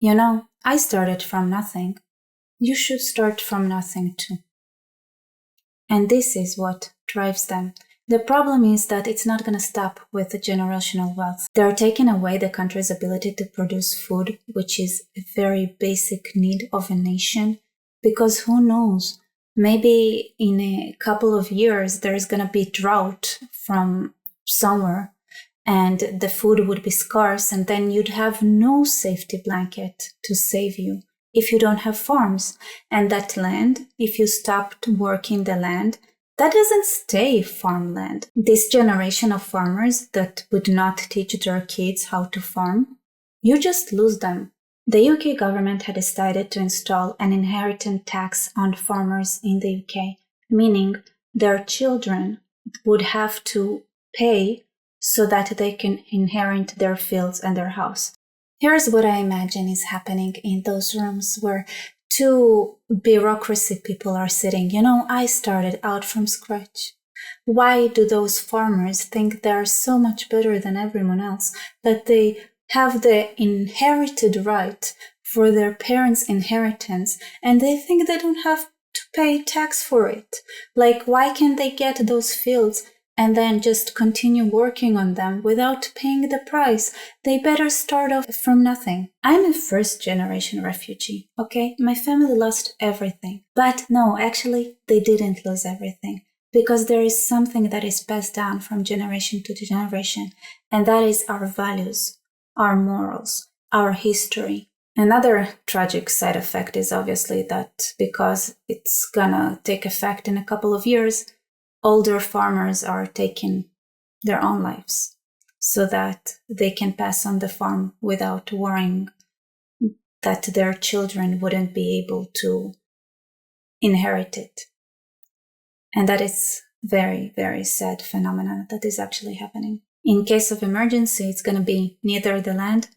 You know, I started from nothing. You should start from nothing too. And this is what drives them. The problem is that it's not going to stop with the generational wealth. They're taking away the country's ability to produce food, which is a very basic need of a nation. Because who knows, maybe in a couple of years, there's going to be drought from somewhere and the food would be scarce, and then you'd have no safety blanket to save you if you don't have farms. And that land, if you stopped working the land, that doesn't stay farmland. This generation of farmers that would not teach their kids how to farm, you just lose them. The UK government had decided to install an inheritance tax on farmers in the UK, meaning their children would have to pay so that they can inherit their fields and their house. Here's what I imagine is happening in those rooms where two bureaucracy people are sitting. You know, I started out from scratch. Why do those farmers think they're so much better than everyone else that they have the inherited right for their parents' inheritance and they think they don't have to pay tax for it? Like, why can't they get those fields and then just continue working on them without paying the price? They better start off from nothing. I'm a first-generation refugee, okay? My family lost everything. But no, actually, they didn't lose everything, because there is something that is passed down from generation to generation, and that is our values, our morals, our history. Another tragic side effect is obviously that because it's gonna take effect in a couple of years, older farmers are taking their own lives so that they can pass on the farm without worrying that their children wouldn't be able to inherit it. And that is very, very sad phenomenon that is actually happening. In case of emergency, it's going to be neither the land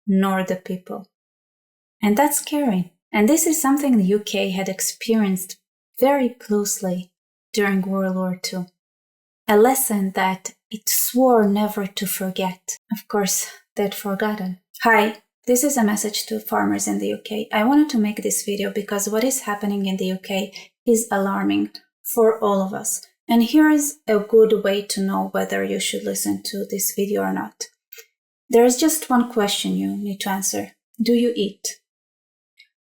nor the people. And that's scary. And this is something the UK had experienced very closely during World War II. A lesson that it swore never to forget. Of course, they'd forgotten. Hi, this is a message to farmers in the UK. I wanted to make this video because what is happening in the UK is alarming for all of us. And here is a good way to know whether you should listen to this video or not. There is just one question you need to answer. Do you eat?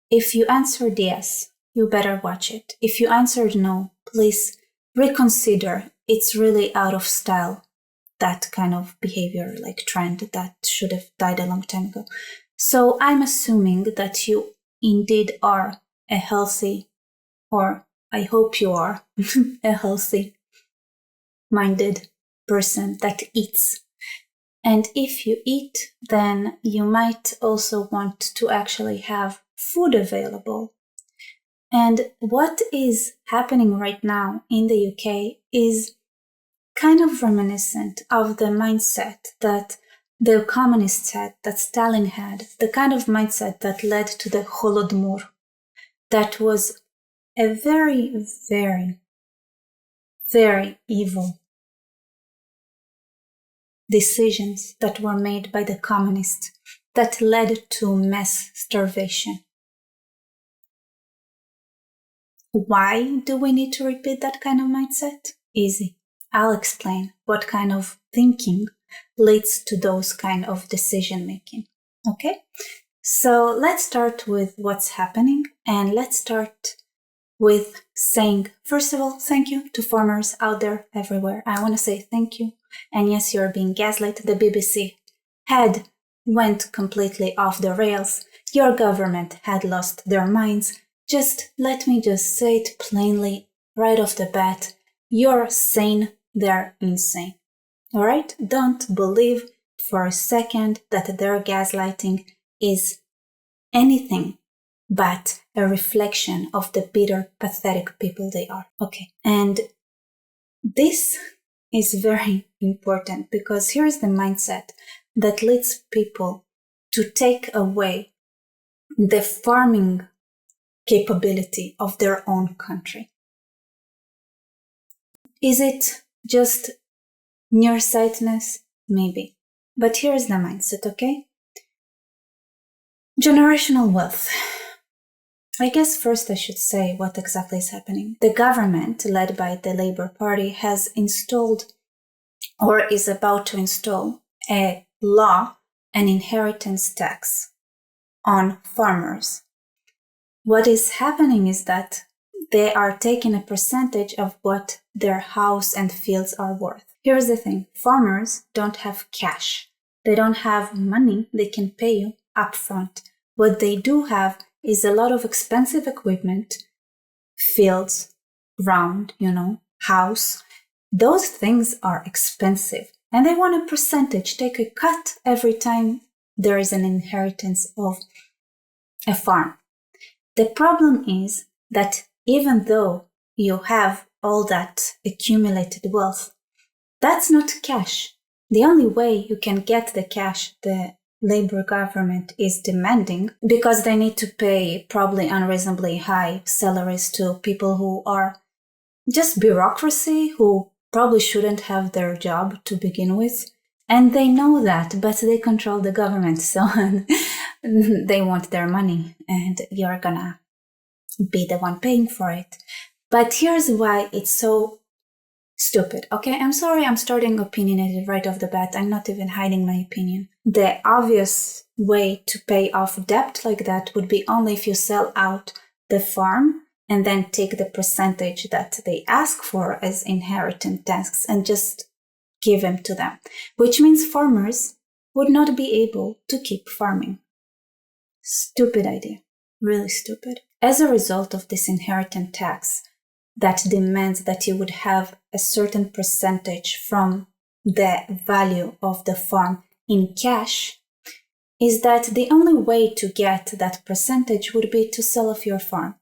If you answered yes, you better watch it. If you answered no, please reconsider. It's really out of style, that kind of behavior, like trend that should have died a long time ago. So I'm assuming that you indeed are a healthy, or I hope you are a healthy minded person that eats. And if you eat, then you might also want to actually have food available. And what is happening right now in the UK is kind of reminiscent of the mindset that the communists had, that Stalin had, the kind of mindset that led to the Holodomor. That was a very, very, very evil decisions that were made by the communists that led to mass starvation. Why do we need to repeat that kind of mindset? Easy. I'll explain what kind of thinking leads to those kind of decision making. Okay? So let's start with what's happening, and let's start with saying, first of all, thank you to farmers out there everywhere. I want to say thank you. And yes, you're being gaslit. The BBC had went completely off the rails. Your government had lost their minds. Just let me just say it plainly right off the bat. You're sane, they're insane. All right? Don't believe for a second that their gaslighting is anything but a reflection of the bitter, pathetic people they are. Okay. And this is very important because here's the mindset that leads people to take away the farming capability of their own country. Is it just nearsightedness? Maybe. But here's the mindset, okay? Generational wealth. I guess first I should say what exactly is happening. The government, led by the Labour Party, has installed or is about to install a law, an inheritance tax on farmers. What is happening is that they are taking a percentage of what their house and fields are worth. Here's the thing. Farmers don't have cash. They don't have money they can pay you upfront. What they do have is a lot of expensive equipment, fields, ground, house. Those things are expensive and they want a percentage, take a cut every time there is an inheritance of a farm. The problem is that even though you have all that accumulated wealth, that's not cash. The only way you can get the cash the Labour government is demanding, because they need to pay probably unreasonably high salaries to people who are just bureaucracy, who probably shouldn't have their job to begin with. And they know that, but they control the government, so they want their money, and you're gonna be the one paying for it. But here's why it's so stupid. Okay, I'm sorry I'm starting opinionated right off the bat. I'm not even hiding my opinion. The obvious way to pay off debt like that would be only if you sell out the farm and then take the percentage that they ask for as inheritance tax and just give them to them, which means farmers would not be able to keep farming. Stupid idea. Really stupid. As a result of this inheritance tax that demands that you would have a certain percentage from the value of the farm in cash, is that the only way to get that percentage would be to sell off your farm.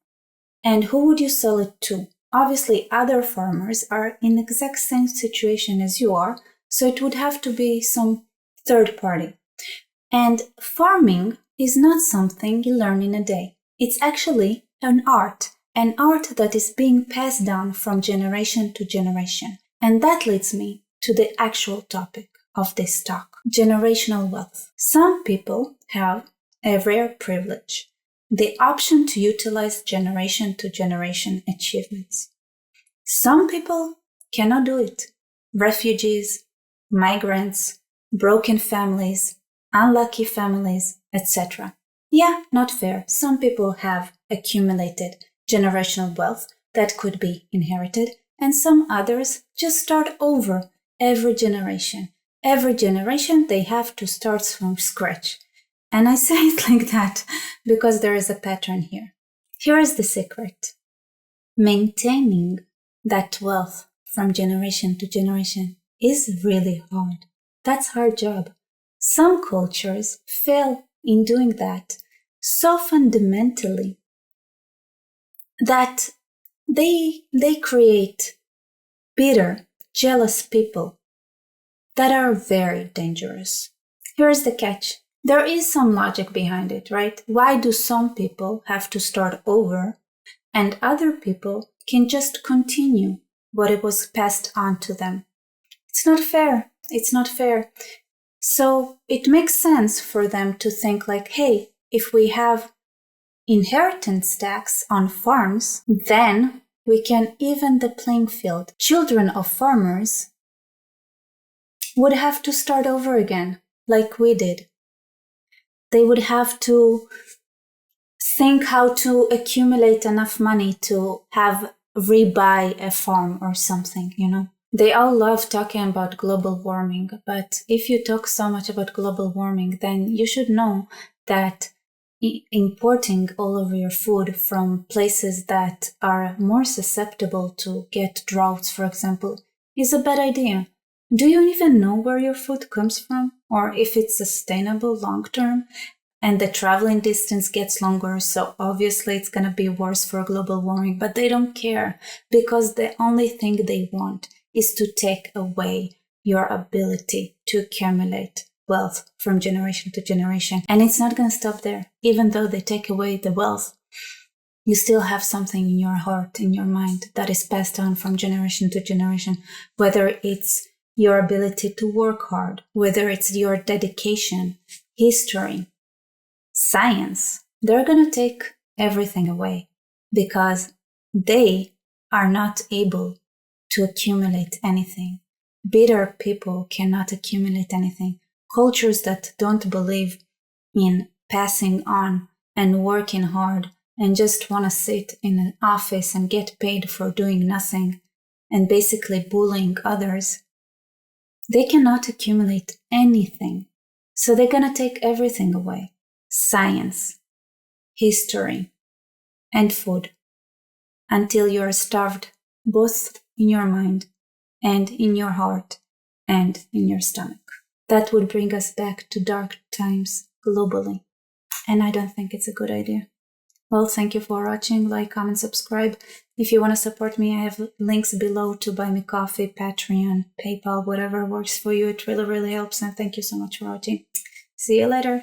And who would you sell it to? Obviously, other farmers are in the exact same situation as you are, so it would have to be some third party. And farming is not something you learn in a day. It's actually an art that is being passed down from generation to generation. And that leads me to the actual topic of this talk, generational wealth. Some people have a rare privilege, the option to utilize generation to generation achievements. Some people cannot do it. Refugees, migrants, broken families, unlucky families, etc. Yeah, not fair. Some people have accumulated generational wealth that could be inherited, and some others just start over every generation. Every generation they have to start from scratch. And I say it like that because there is a pattern here. Here is the secret. Maintaining that wealth from generation to generation is really hard. That's a hard job. Some cultures fail in doing that so fundamentally that they create bitter, jealous people that are very dangerous. Here's the catch. There is some logic behind it, right? Why do some people have to start over and other people can just continue what it was passed on to them? It's not fair. It's not fair. So it makes sense for them to think like, hey, if we have inheritance tax on farms, then we can even the playing field. Children of farmers would have to start over again, like we did. They would have to think how to accumulate enough money to have rebuy a farm or something, They all love talking about global warming, but if you talk so much about global warming, then you should know that importing all of your food from places that are more susceptible to get droughts, for example, is a bad idea. Do you even know where your food comes from, or if it's sustainable long term? And the traveling distance gets longer, so obviously it's going to be worse for global warming, but they don't care because the only thing they want is to take away your ability to accumulate wealth from generation to generation. And it's not going to stop there. Even though they take away the wealth, you still have something in your heart, in your mind, that is passed on from generation to generation, whether it's your ability to work hard, whether it's your dedication, history, science, they're going to take everything away because they are not able to accumulate anything. Bitter people cannot accumulate anything. Cultures that don't believe in passing on and working hard and just want to sit in an office and get paid for doing nothing and basically bullying others, they cannot accumulate anything. So they're going to take everything away. Science, history, and food until you're starved both in your mind and in your heart and in your stomach. That would bring us back to dark times globally. And I don't think it's a good idea. Well, thank you for watching. Like, comment, subscribe. If you want to support me, I have links below to buy me coffee, Patreon, PayPal, whatever works for you. It really, really helps. And thank you so much for watching. See you later.